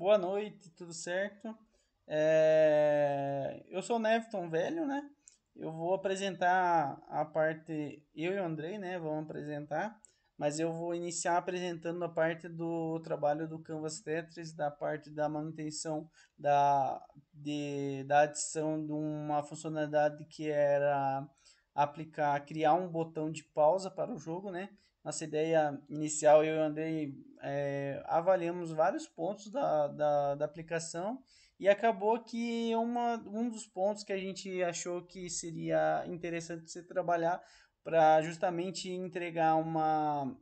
Boa noite, tudo certo? Eu sou o Nefton Velho, né? Eu vou apresentar a parte, eu e o Andrei, né? Vamos apresentar, mas eu vou iniciar apresentando a parte do trabalho do Canvas Tetris, da parte da manutenção da adição de uma funcionalidade que era criar um botão de pausa para o jogo, né? Nossa ideia inicial, eu e o Andrei avaliamos vários pontos da aplicação e acabou que um dos pontos que a gente achou que seria interessante se trabalhar para justamente entregar um,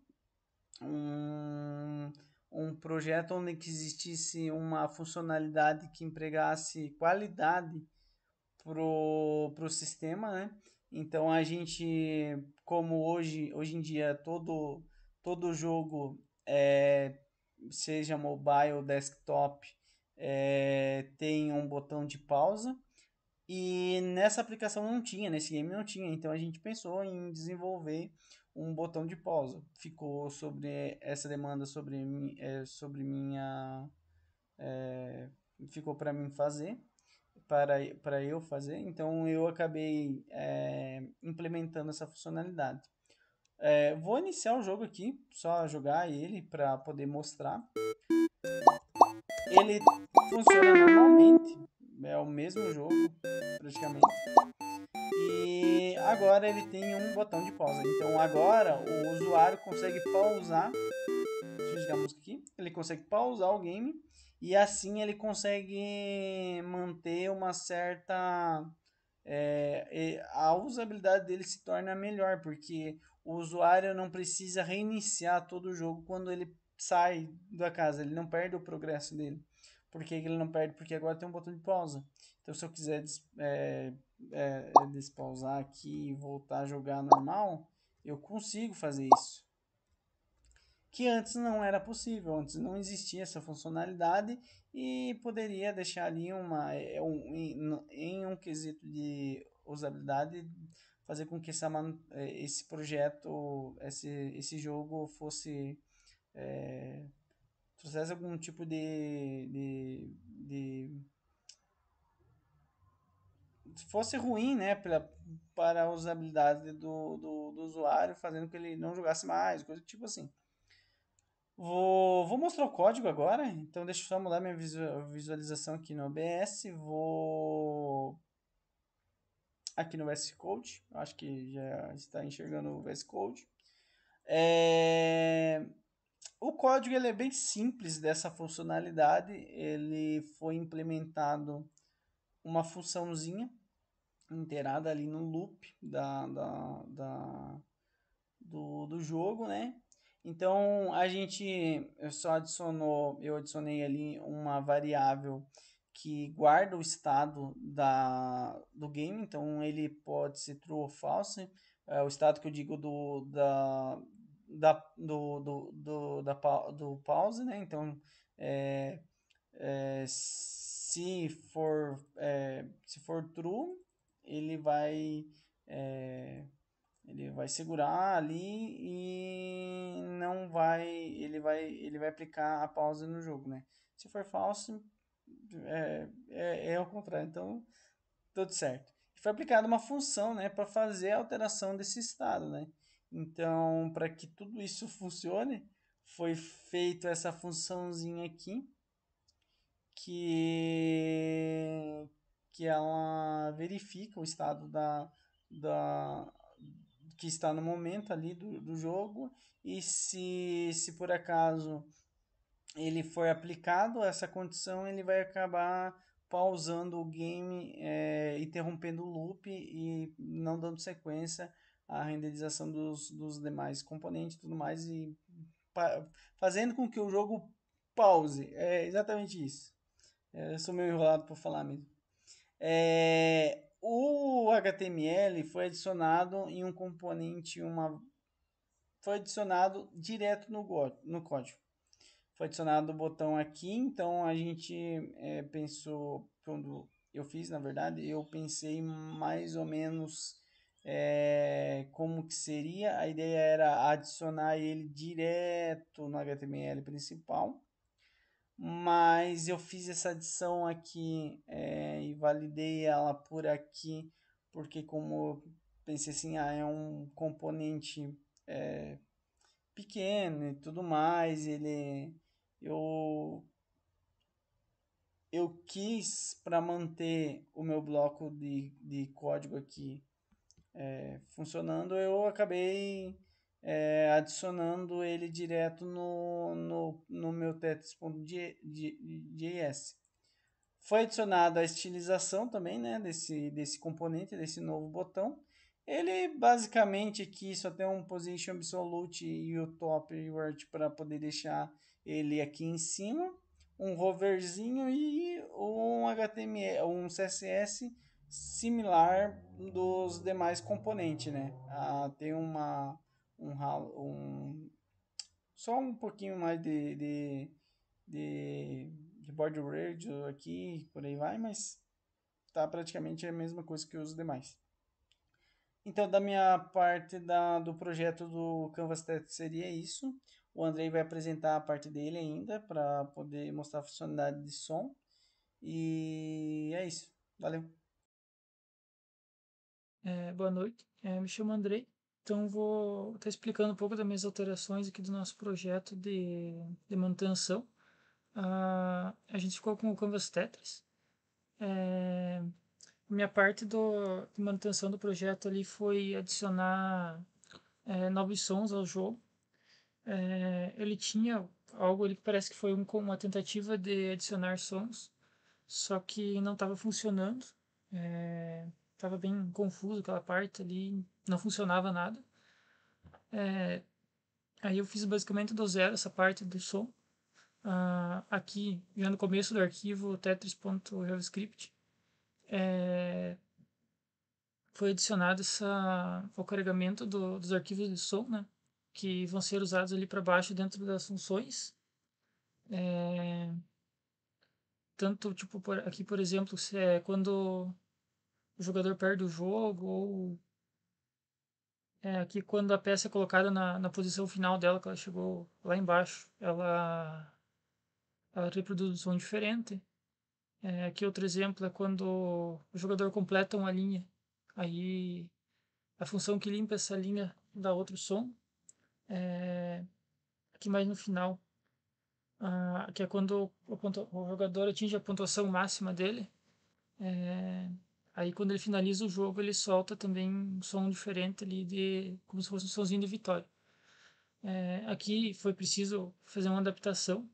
um projeto onde que existisse uma funcionalidade que empregasse qualidade pro sistema, né? Então a gente, como hoje em dia todo jogo seja mobile ou desktop, tem um botão de pausa. E nessa aplicação não tinha, nesse game não tinha. Então a gente pensou em desenvolver um botão de pausa. Ficou sobre essa demanda sobre minha. Ficou para mim fazer para eu fazer, então eu acabei implementando essa funcionalidade. Vou iniciar o jogo aqui, só jogar ele para poder mostrar. Ele funciona normalmente, é o mesmo jogo praticamente. E agora ele tem um botão de pausa. Então agora o usuário consegue pausar. Deixa eu desligar a música aqui. Ele consegue pausar o game e assim ele consegue manter uma certa a usabilidade dele se torna melhor, porque o usuário não precisa reiniciar todo o jogo quando ele sai da casa, ele não perde o progresso dele. Por que ele não perde? Porque agora tem um botão de pausa. Então, se eu quiser despausar aqui e voltar a jogar normal, eu consigo fazer isso que antes não era possível, antes não existia essa funcionalidade e poderia deixar ali em um quesito de usabilidade fazer com que esse projeto, esse jogo é, trouxesse algum tipo de fosse ruim, né, para a usabilidade do usuário, fazendo com que ele não jogasse mais, coisa do tipo assim. Vou mostrar o código agora, então deixa eu só mudar minha visualização aqui no OBS. Vou aqui no VS Code, acho que já está enxergando o VS Code. É, o código ele é bem simples dessa funcionalidade, ele foi implementado uma funçãozinha inteirada ali no loop do jogo, né? Então a gente eu adicionei ali uma variável que guarda o estado do game, então ele pode ser true ou false, o estado que eu digo do pause, né? Então é, se for true, ele vai é, ele vai segurar ali e não vai, ele vai aplicar a pausa no jogo, né? Se for falso, é ao contrário. Então, tudo certo. Foi aplicada uma função, né, para fazer a alteração desse estado, né? Então, para que tudo isso funcione, foi feito essa funçãozinha aqui que que ela verifica o estado da que está no momento ali do jogo e se por acaso ele for aplicado essa condição, ele vai acabar pausando o game, interrompendo o loop e não dando sequência à renderização dos demais componentes e tudo mais e fazendo com que o jogo pause. É exatamente isso. Eu sou meio enrolado por falar mesmo. O HTML foi adicionado em um componente, foi adicionado direto no código. Foi adicionado o botão aqui, então a gente pensou, quando eu fiz, na verdade, eu pensei mais ou menos como que seria. A ideia era adicionar ele direto no HTML principal, mas eu fiz essa adição aqui e validei ela por aqui, porque como eu pensei assim, é um componente é, pequeno e tudo mais, eu eu quis para manter o meu bloco de código aqui funcionando, eu acabei adicionando ele direto no meu Tetris.js. Foi adicionada a estilização também, né, desse componente, desse novo botão. Ele basicamente aqui só tem um position absolute e o top word para poder deixar ele aqui em cima, um hoverzinho e um HTML, um CSS similar dos demais componentes, né? Tem um só um pouquinho mais de border radio aqui, por aí vai, mas tá praticamente a mesma coisa que os demais. Então, da minha parte do projeto do Canvas Test seria isso. O Andrei vai apresentar a parte dele ainda para poder mostrar a funcionalidade de som. E é isso. Valeu. Boa noite, me chamo Andrei, então vou estar explicando um pouco das minhas alterações aqui do nosso projeto de manutenção. A gente ficou com o Canvas Tetris. É, minha parte de manutenção do projeto ali foi adicionar novos sons ao jogo. Ele tinha algo ali que parece que foi uma tentativa de adicionar sons, só que não estava funcionando. Estava bem confuso aquela parte ali, não funcionava nada. Aí eu fiz basicamente do zero essa parte do som. Aqui, já no começo do arquivo tetris.javascript, foi adicionado o carregamento dos arquivos de som, né? Que vão ser usados ali para baixo dentro das funções. Tanto, tipo, aqui, por exemplo, se é quando o jogador perde o jogo, ou aqui quando a peça é colocada na posição final dela, que ela chegou lá embaixo, ela reproduz um som diferente. Aqui outro exemplo é quando o jogador completa uma linha. Aí a função que limpa essa linha dá outro som. Aqui mais no final, que é quando o jogador atinge a pontuação máxima dele. Aí quando ele finaliza o jogo, ele solta também um som diferente ali, como se fosse um sonzinho de vitória. Aqui foi preciso fazer uma adaptação,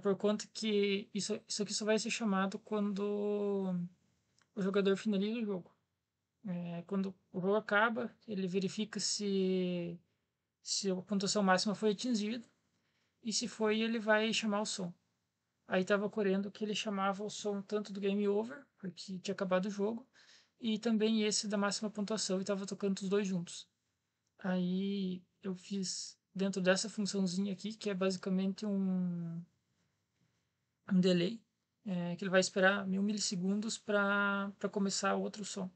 por conta que isso aqui só vai ser chamado quando o jogador finaliza o jogo. Quando o jogo acaba, ele verifica se a pontuação máxima foi atingida, e se foi, ele vai chamar o som. Aí estava ocorrendo que ele chamava o som tanto do game over, porque tinha acabado o jogo, e também esse da máxima pontuação, e estava tocando os dois juntos. Aí eu fiz dentro dessa funçãozinha aqui, que é basicamente um delay, que ele vai esperar 1000 milissegundos para começar outro som.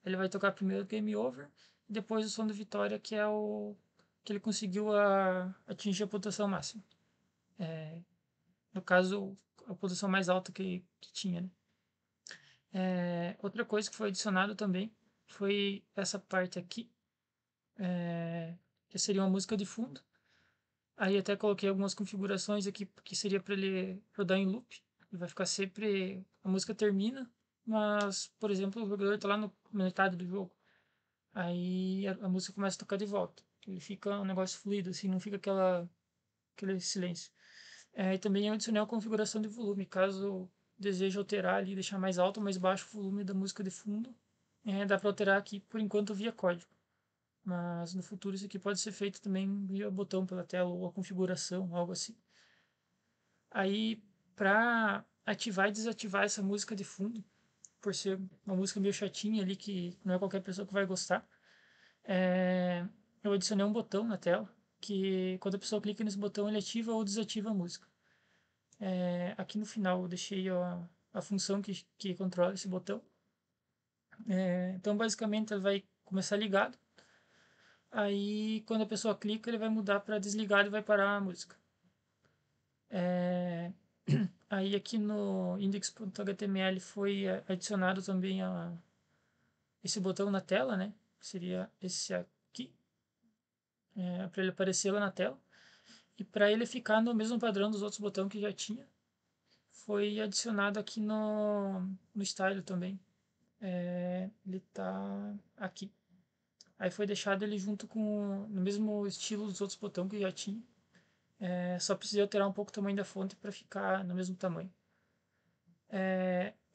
Ele vai tocar primeiro o game over, e depois o som de vitória, que é o que ele conseguiu atingir a pontuação máxima. No caso, a pontuação mais alta que tinha, né? Outra coisa que foi adicionado também foi essa parte aqui, que seria uma música de fundo. Aí até coloquei algumas configurações aqui que seria para ele rodar em loop. Ele vai ficar sempre. A música termina, mas, por exemplo, o jogador está lá na metade do jogo. Aí a música começa a tocar de volta. Ele fica um negócio fluido, assim, não fica aquele silêncio. E também eu adicionei a configuração de volume, caso deseje alterar ali, deixar mais alto ou mais baixo o volume da música de fundo. Dá para alterar aqui por enquanto via código. Mas no futuro isso aqui pode ser feito também via botão pela tela ou a configuração, algo assim. Aí, para ativar e desativar essa música de fundo, por ser uma música meio chatinha ali, que não é qualquer pessoa que vai gostar, é, eu adicionei um botão na tela, que quando a pessoa clica nesse botão, ele ativa ou desativa a música. Aqui no final eu deixei a função que controla esse botão. Então, basicamente, ele vai começar ligado. Aí, quando a pessoa clica, ele vai mudar para desligado e vai parar a música. Aí aqui no index.html foi adicionado também esse botão na tela, né? Seria esse aqui, para ele aparecer lá na tela. E para ele ficar no mesmo padrão dos outros botões que já tinha, foi adicionado aqui no style também. Ele tá aqui. Aí foi deixado ele junto no mesmo estilo dos outros botões que já tinha. Só precisei alterar um pouco o tamanho da fonte para ficar no mesmo tamanho.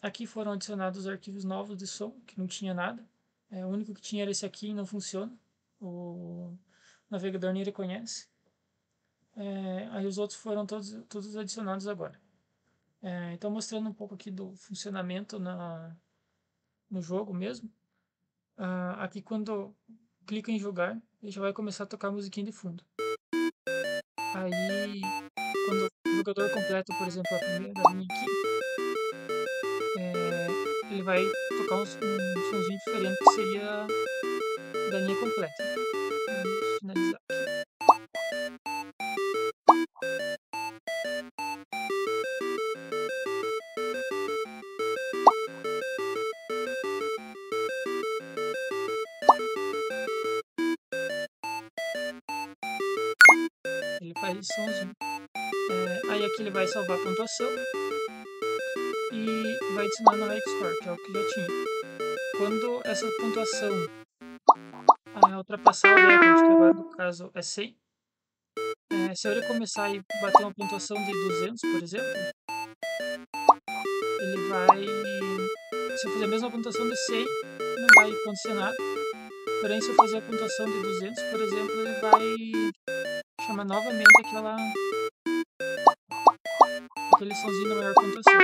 Aqui foram adicionados arquivos novos de som, que não tinha nada. O único que tinha era esse aqui e não funciona. O navegador nem reconhece. Aí os outros foram todos adicionados agora. Então mostrando um pouco aqui do funcionamento no jogo mesmo. Aqui quando clica em jogar, ele já vai começar a tocar a musiquinha de fundo. Aí quando o jogador completa, por exemplo, a primeira linha aqui, ele vai tocar um somzinho diferente que seria da linha completa. Vamos finalizar aqui. Ele faz esse somzinho. Aí aqui ele vai salvar a pontuação e vai adicionar no Xcore, que é o que já tinha. Quando essa pontuação ultrapassar o recorde, que agora no caso é 100, se ele começar e bater uma pontuação de 200, por exemplo, ele vai, se eu fizer a mesma pontuação de 100, não vai acontecer nada. Porém, se eu fazer a pontuação de 200, por exemplo, ele vai chamar novamente aquele sonzinho da maior pontuação.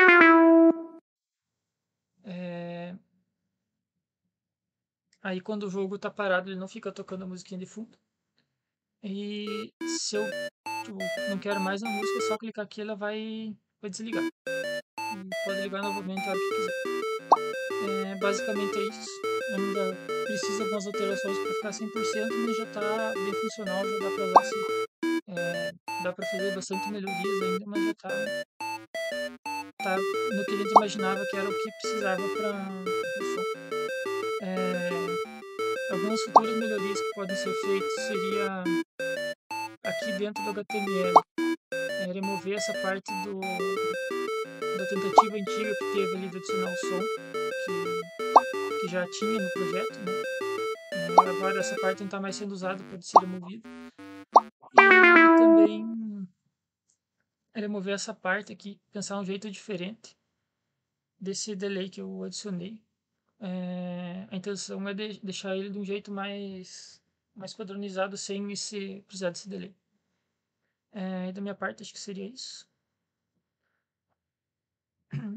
Aí quando o jogo tá parado, ele não fica tocando a musiquinha de fundo. E se eu não quero mais a música, é só clicar aqui e ela vai desligar. E pode ligar novamente a hora que quiser. Basicamente é isso. Ainda precisa algumas alterações para ficar 100%, mas já está bem funcional, já dá para usar assim. Dá para fazer bastante melhorias ainda, mas já tá no que a gente imaginava que era o que precisava para o som. Algumas futuras melhorias que podem ser feitas seria aqui dentro do HTML remover essa parte da tentativa antiga que teve ali de adicionar o som que já tinha no projeto, né? Agora essa parte não está mais sendo usada, pode ser removida. E também remover essa parte aqui, pensar um jeito diferente desse delay que eu adicionei. A intenção é deixar ele de um jeito mais padronizado, sem precisar desse delay. Da minha parte, acho que seria isso.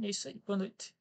É isso aí. Boa noite.